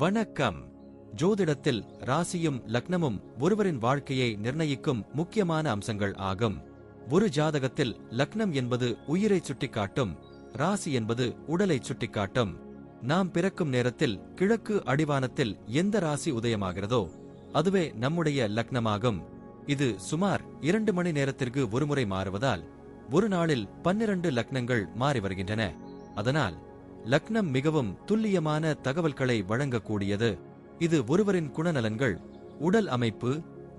வணக்கம். ஜோதிடத்தில் ராசியும் லக்னமும் ஒருவரின் வாழ்க்கையை நிர்ணயிக்கும் முக்கியமான அம்சங்கள் ஆகும். ஒரு ஜாதகத்தில் லக்னம் என்பது உயிரை சுட்டிக்காட்டும், ராசி என்பது உடலை சுட்டிக்காட்டும். நாம் பிறக்கும் நேரத்தில் கிழக்கு அடிவானத்தில் எந்த ராசி உதயமாகிறதோ அதுவே நம்முடைய லக்னமாகும். இது சுமார் 2 மணி நேரத்திற்கு ஒருமுறை மாறுவதால் ஒரு நாளில் 12 லக்னங்கள் மாறி வருகின்றன. அதனால் லக்னம் மிகவும் துல்லியமான தகவல்களை வழங்கக்கூடியது. இது ஒருவரின் குணநலன்கள், உடல் அமைப்பு,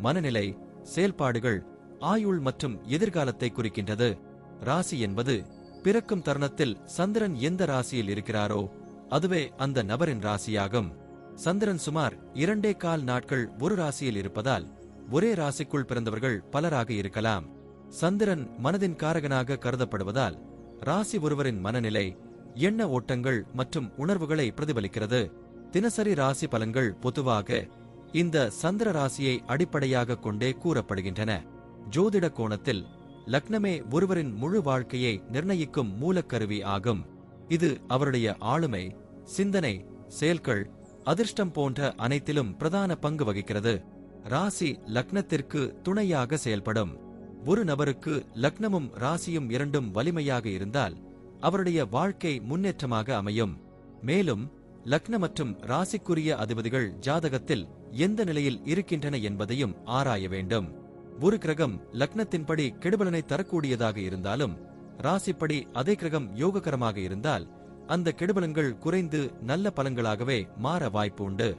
மனநிலை, செயல்பாடுகள், ஆயுள் மற்றும் எதிர்காலத்தை குறிக்கின்றது. ராசி என்பது பிறக்கும் தருணத்தில் சந்திரன் எந்த ராசியில் இருக்கிறாரோ அதுவே அந்த நபரின் ராசியாகும். சந்திரன் சுமார் 2.25 நாட்கள் ஒரு ராசியில் இருப்பதால் ஒரே ராசிக்குள் பிறந்தவர்கள் பலராக இருக்கலாம். சந்திரன் மனதின் காரகனாக கருதப்படுவதால் ராசி ஒருவரின் மனநிலை, எண்ண ஓட்டங்கள் மற்றும் உணர்வுகளை பிரதிபலிக்கிறது. தினசரி ராசி பலன்கள் பொதுவாக இந்த சந்திர ராசியை அடிப்படையாக கொண்டே கூறப்படுகின்றன. ஜோதிட கோணத்தில் லக்னமே ஒருவரின் முழு வாழ்க்கையை நிர்ணயிக்கும் மூலக்கருவி ஆகும். இது அவருடைய ஆளுமை, சிந்தனை, செயல்கள், அதிர்ஷ்டம் போன்ற அனைத்திலும் பிரதான பங்கு வகிக்கிறது. ராசி லக்னத்திற்கு துணையாக செயல்படும். ஒரு நபருக்கு லக்னமும் ராசியும் இரண்டும் வலிமையாக இருந்தால் அவருடைய வாழ்க்கை முன்னேற்றமாக அமையும். மேலும் லக்ன மற்றும் ராசிக்குரிய அதிபதிகள் ஜாதகத்தில் எந்த நிலையில் இருக்கின்றன என்பதையும் ஆராய வேண்டும். ஒரு கிரகம் லக்னத்தின்படி கெடுபலனை தரக்கூடியதாக இருந்தாலும் ராசிப்படி அதே கிரகம் யோககரமாக இருந்தால் அந்த கெடுபலன்கள் குறைந்து நல்ல பலன்களாகவே மாற வாய்ப்பு உண்டு.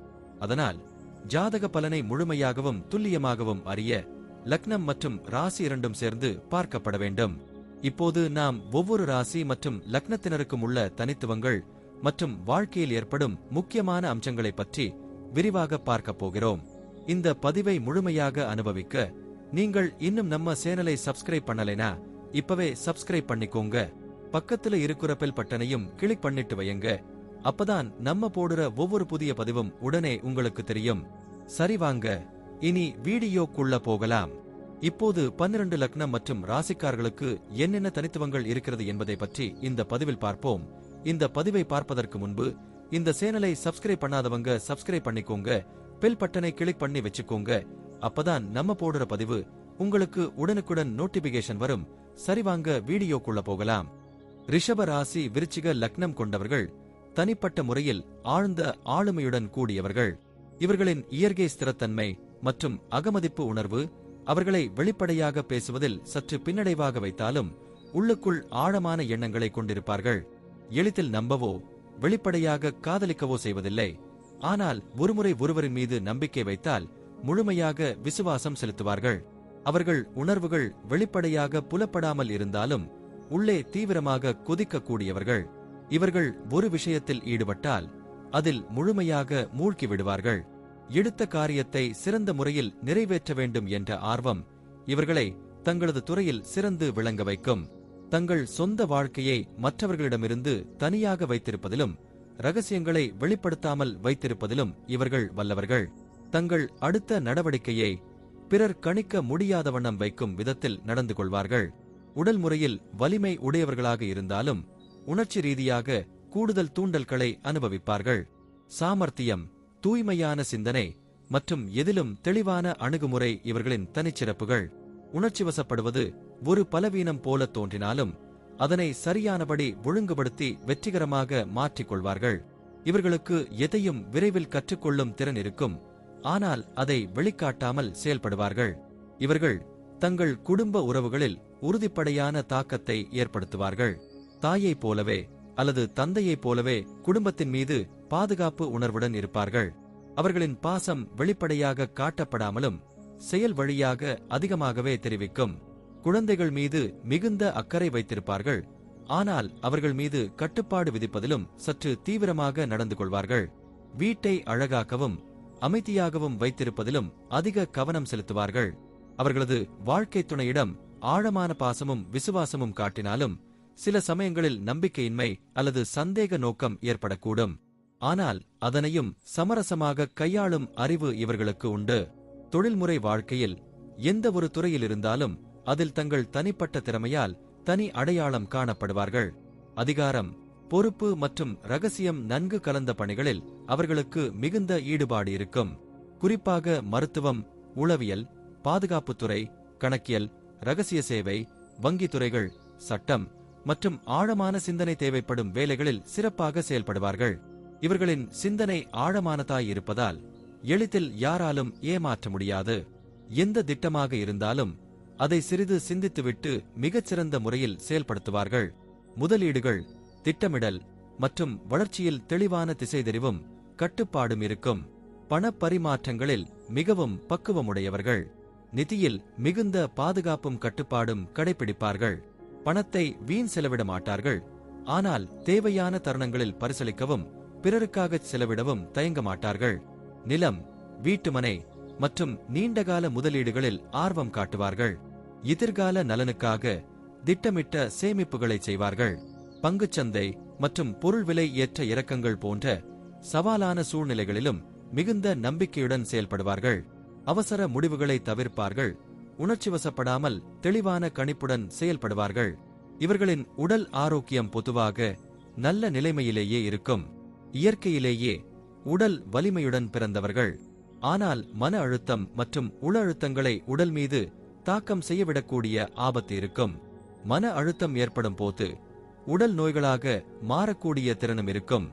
அதனால் ஜாதக பலனை முழுமையாகவும் துல்லியமாகவும் அறிய லக்னம் மற்றும் ராசி இரண்டும் சேர்ந்து பார்க்கப்பட வேண்டும். இப்போது நாம் ஒவ்வொரு ராசி மற்றும் லக்னத்தினருக்கும் உள்ள தனித்துவங்கள் மற்றும் வாழ்க்கையில் ஏற்படும் முக்கியமான அம்சங்களை பற்றி விரிவாக பார்க்கப் போகிறோம். இந்த பதிவை முழுமையாக அனுபவிக்க நீங்கள் இன்னும் நம்ம சேனலை சப்ஸ்கிரைப் பண்ணலைனா இப்பவே சப்ஸ்கிரைப் பண்ணிக்கோங்க. பக்கத்துல இருக்கிற பெல் பட்டனையும் கிளிக் பண்ணிட்டு வையுங்க. அப்பதான் நம்ம போடுற ஒவ்வொரு புதிய பதிவும் உடனே உங்களுக்கு தெரியும். சரி வாங்க, இனி வீடியோக்குள்ள போகலாம். இப்போது 12 லக்னம் மற்றும் ராசிக்காரர்களுக்கு என்னென்ன தனித்துவங்கள் இருக்கிறது என்பதை பற்றி இந்த பதிவில் பார்ப்போம். இந்த பதிவை பார்ப்பதற்கு முன்பு இந்த சேனலை சப்ஸ்கிரைப் பண்ணாதவங்க சப்ஸ்கிரைப் பண்ணிக்கோங்க. பெல் பட்டனை கிளிக் பண்ணி வச்சுக்கோங்க. அப்பதான் நம்ம போடுற பதிவு உங்களுக்கு உடனுக்குடன் நோட்டிபிகேஷன் வரும். சரி வாங்க வீடியோக்குள்ள போகலாம். ரிஷப ராசி விருச்சிக லக்னம் கொண்டவர்கள் தனிப்பட்ட முறையில் ஆழ்ந்த ஆளுமையுடன் கூடியவர்கள். இவர்களின் இயற்கை ஸ்திரத்தன்மை மற்றும் அகமதிப்பு உணர்வு அவர்களை வெளிப்படையாக பேசுவதில் சற்று பின்னடைவாக வைத்தாலும் உள்ளுக்குள் ஆழமான எண்ணங்களை கொண்டிருப்பார்கள். எளிதில் நம்பவோ வெளிப்படையாக காதலிக்கவோ செய்வதில்லை. ஆனால் ஒருமுறை ஒருவரின் மீது நம்பிக்கை வைத்தால் முழுமையாக விசுவாசம் செலுத்துவார்கள். அவர்கள் உணர்வுகள் வெளிப்படையாக புலப்படாமல் இருந்தாலும் உள்ளே தீவிரமாக கொதிக்கக்கூடியவர்கள். இவர்கள் ஒரு விஷயத்தில் ஈடுபட்டால் அதில் முழுமையாக மூழ்கி விடுவார்கள். எடுத்த காரியத்தை சிறந்த முறையில் நிறைவேற்ற வேண்டும் என்ற ஆர்வம் இவர்களை தங்களது துறையில் சிறந்து விளங்க வைக்கும். தங்கள் சொந்த வாழ்க்கையை மற்றவர்களிடமிருந்து தனியாக வைத்திருப்பதிலும் ரகசியங்களை வெளிப்படுத்தாமல் வைத்திருப்பதிலும் இவர்கள் வல்லவர்கள். தங்கள் அடுத்த நடவடிக்கையை பிறர் கணிக்க முடியாத வண்ணம் வைக்கும் விதத்தில் நடந்து கொள்வார்கள். உடல் முறையில் வலிமை உடையவர்களாக இருந்தாலும் உணர்ச்சி ரீதியாக கூடுதல் தூண்டல்களை அனுபவிப்பார்கள். சாமர்த்தியம், தூய்மையான சிந்தனை மற்றும் எதிலும் தெளிவான அணுகுமுறை இவர்களின் தனிச்சிறப்புகள். உணர்ச்சிவசப்படுவது ஒரு பலவீனம் போல தோன்றினாலும் அதனை சரியானபடி ஒழுங்குபடுத்தி வெற்றிகரமாக மாற்றிக்கொள்வார்கள். இவர்களுக்கு எதையும் விரைவில் கற்றுக்கொள்ளும் திறன் இருக்கும். ஆனால் அதை வெளிக்காட்டாமல் செயல்படுவார்கள். இவர்கள் தங்கள் குடும்ப உறவுகளில் உறுதிப்படையான தாக்கத்தை ஏற்படுத்துவார்கள். தாயைப் போலவே அல்லது தந்தையைப் போலவே குடும்பத்தின் மீது பாதுகாப்பு உணர்வுடன் இருப்பார்கள். அவர்களின் பாசம் வெளிப்படையாக காட்டப்படாமலும் செயல் வழியாக அதிகமாகவே தெரிவிக்கும். குழந்தைகள் மீது மிகுந்த அக்கறை வைத்திருப்பார்கள். ஆனால் அவர்கள் மீது கட்டுப்பாடு விதிப்பதிலும் சற்று தீவிரமாக நடந்து கொள்வார்கள். வீட்டை அழகாக்கவும் அமைதியாகவும் வைத்திருப்பதிலும் அதிக கவனம் செலுத்துவார்கள். அவர்களது வாழ்க்கை துணையிடம் ஆழமான பாசமும் விசுவாசமும் காட்டினாலும் சில சமயங்களில் நம்பிக்கையின்மை அல்லது சந்தேக நோக்கம் ஏற்படக்கூடும். ஆனால் அதனையும் சமரசமாக கையாளும் அறிவு இவர்களுக்கு உண்டு. தொழில்முறை வாழ்க்கையில் எந்த ஒரு துறையில் இருந்தாலும் அதில் தங்கள் தனிப்பட்ட திறமையால் தனி அடையாளம் காணப்படுவார்கள். அதிகாரம், பொறுப்பு மற்றும் ரகசியம் நன்கு கலந்த பணிகளில் அவர்களுக்கு மிகுந்த ஈடுபாடு இருக்கும். குறிப்பாக மருத்துவம், உளவியல், பாதுகாப்புத்துறை, கணக்கியல், ரகசிய சேவை, வங்கித் துறைகள், சட்டம் மற்றும் ஆழமான சிந்தனை தேவைப்படும் வேலைகளில் சிறப்பாக செயல்படுவார்கள். இவர்களின் சிந்தனை ஆழமானதாய் இருப்பதால் எளிதில் யாராலும் ஏமாற்ற முடியாது. எந்த திட்டமாக இருந்தாலும் அதை சிறிது சிந்தித்துவிட்டு மிகச்சிறந்த முறையில் செயல்படுத்துவார்கள். முதலீடுகள், திட்டமிடல் மற்றும் வளர்ச்சியில் தெளிவான திசைதெரிவும் கட்டுப்பாடும் இருக்கும். பணப்பரிமாற்றங்களில் மிகவும் பக்குவமுடையவர்கள். நிதியில் மிகுந்த பாதுகாப்பும் கட்டுப்பாடும் கடைபிடிப்பார்கள். பணத்தை வீண் செலவிட மாட்டார்கள். ஆனால் தேவையான தருணங்களில் பரிசளிக்கவும் பிறருக்காகச் செலவிடவும் தயங்க மாட்டார்கள். நிலம், வீட்டுமனை மற்றும் நீண்டகால முதலீடுகளில் ஆர்வம் காட்டுவார்கள். எதிர்கால நலனுக்காக திட்டமிட்ட சேமிப்புகளை செய்வார்கள். பங்குச்சந்தை மற்றும் பொருள் விலை ஏற்ற இறக்கங்கள் போன்ற சவாலான சூழ்நிலைகளிலும் மிகுந்த நம்பிக்கையுடன் செயல்படுவார்கள். அவசர முடிவுகளை தவிர்ப்பார்கள். உணர்ச்சிவசப்படாமல் தெளிவான கணிப்புடன் செயல்படுவார்கள். இவர்களின் உடல் ஆரோக்கியம் பொதுவாக நல்ல நிலைமையிலேயே இருக்கும். இயற்கையிலேயே உடல் வலிமையுடன் பிறந்தவர்கள். ஆனால் மன அழுத்தம் மற்றும் உள அழுத்தங்களை உடல் மீது தாக்கம் செய்யவிடக்கூடிய ஆபத்து இருக்கும். மன அழுத்தம் ஏற்படும் போது உடல் நோய்களாக மாறக்கூடிய திறனும் இருக்கும்.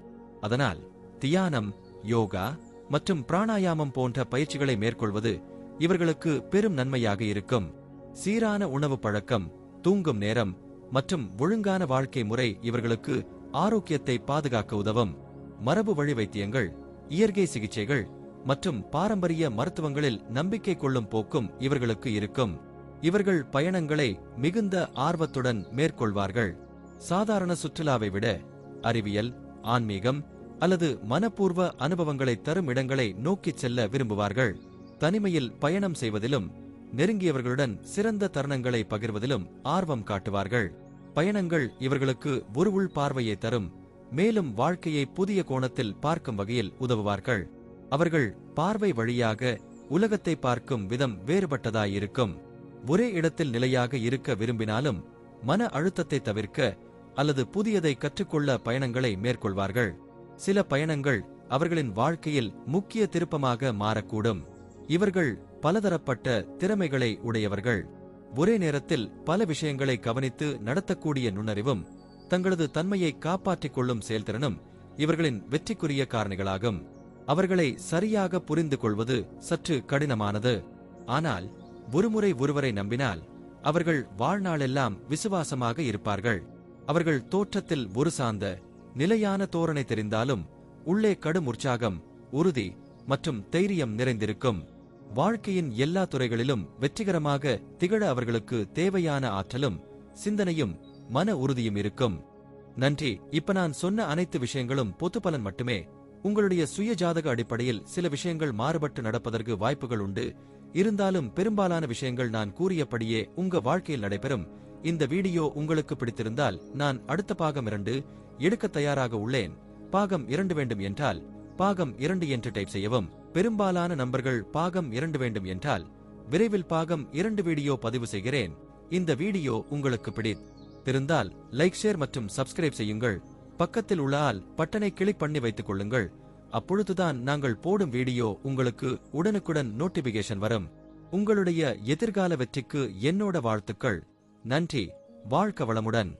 அதனால் தியானம், யோகா மற்றும் பிராணாயாமம் போன்ற பயிற்சிகளை மேற்கொள்வது இவர்களுக்கு பெரும் நன்மையாக இருக்கும். சீரான உணவு பழக்கம், தூங்கும் நேரம் மற்றும் ஒழுங்கான வாழ்க்கை முறை இவர்களுக்கு ஆரோக்கியத்தை பாதுகாக்க உதவும். மரபு வழி வைத்தியங்கள், இயற்கை சிகிச்சைகள் மற்றும் பாரம்பரிய மருத்துவங்களில் நம்பிக்கை கொள்ளும் போக்கும் இவர்களுக்கு இருக்கும். இவர்கள் பயணங்களை மிகுந்த ஆர்வத்துடன் மேற்கொள்வார்கள். சாதாரண சுற்றுலாவை விட அறிவியல், ஆன்மீகம் அல்லது மனப்பூர்வ அனுபவங்களை தரும் இடங்களை நோக்கிச் செல்ல விரும்புவார்கள். தனிமையில் பயணம் செய்வதிலும் நெருங்கியவர்களுடன் சிறந்த தருணங்களை பகிர்வதிலும் ஆர்வம் காட்டுவார்கள். பயணங்கள் இவர்களுக்கு ஒரு உள் பார்வையை தரும். மேலும் வாழ்க்கையை புதிய கோணத்தில் பார்க்கும் வகையில் உதவுவார்கள். அவர்கள் பார்வை வழியாக உலகத்தை பார்க்கும் விதம் வேறுபட்டதாயிருக்கும். ஒரே இடத்தில் நிலையாக இருக்க விரும்பினாலும் மன அழுத்தத்தை தவிர்க்க அல்லது புதியதை கற்றுக்கொள்ள பயணங்களை மேற்கொள்வார்கள். சில பயணங்கள் அவர்களின் வாழ்க்கையில் முக்கிய திருப்பமாக மாறக்கூடும். இவர்கள் பலதரப்பட்ட திறமைகளை உடையவர்கள். ஒரே நேரத்தில் பல விஷயங்களை கவனித்து நடத்தக்கூடிய நுண்ணறிவும் தங்களது தன்மையை காப்பாற்றிக் கொள்ளும் செயல்திறனும் இவர்களின் வெற்றிக்குரிய காரணிகளாகும். அவர்களை சரியாக புரிந்து கொள்வது சற்று கடினமானது. ஆனால் ஒருமுறை ஒருவரை நம்பினால் அவர்கள் வாழ்நாளெல்லாம் விசுவாசமாக இருப்பார்கள். அவர்கள் தோற்றத்தில் ஒரு சார்ந்த நிலையான தோரணை தெரிந்தாலும் உள்ளே கடும் உற்சாகம், உறுதி மற்றும் தைரியம் நிறைந்திருக்கும். வாழ்க்கையின் எல்லா துறைகளிலும் வெற்றிகரமாக திகழ அவர்களுக்கு தேவையான ஆற்றலும் சிந்தனையும் மன உறுதியும் இருக்கும். நன்றி. இப்ப நான் சொன்ன அனைத்து விஷயங்களும் பொது பலன் மட்டுமே. உங்களுடைய சுய ஜாதக அடிப்படையில் சில விஷயங்கள் மாறுபட்டு நடப்பதற்கு வாய்ப்புகள் உண்டு. இருந்தாலும் பெரும்பாலான விஷயங்கள் நான் கூறியபடியே உங்க வாழ்க்கையில் நடைபெறும். இந்த வீடியோ உங்களுக்கு பிடித்திருந்தால் நான் அடுத்த பாகம் 2 எடுக்க தயாராக உள்ளேன். பாகம் 2 வேண்டும் என்றால் பாகம் 2 என்று டைப் செய்யவும். பெரும்பாலான நண்பர்கள் பாகம் 2 வேண்டும் என்றால் விரைவில் பாகம் 2 வீடியோ பதிவு செய்கிறேன். இந்த வீடியோ உங்களுக்கு பிடித்திருந்தால் லைக், ஷேர் மற்றும் சப்ஸ்கிரைப் செய்யுங்கள். பக்கத்தில் உள்ள ஆல் பட்டனை கிளிக் பண்ணி வைத்துக் கொள்ளுங்கள். அப்பொழுதுதான் நாங்கள் போடும் வீடியோ உங்களுக்கு உடனுக்குடன் நோட்டிபிகேஷன் வரும். உங்களுடைய எதிர்கால வெற்றிக்கு என்னோட வாழ்த்துக்கள். நன்றி. வாழ்க வளமுடன்.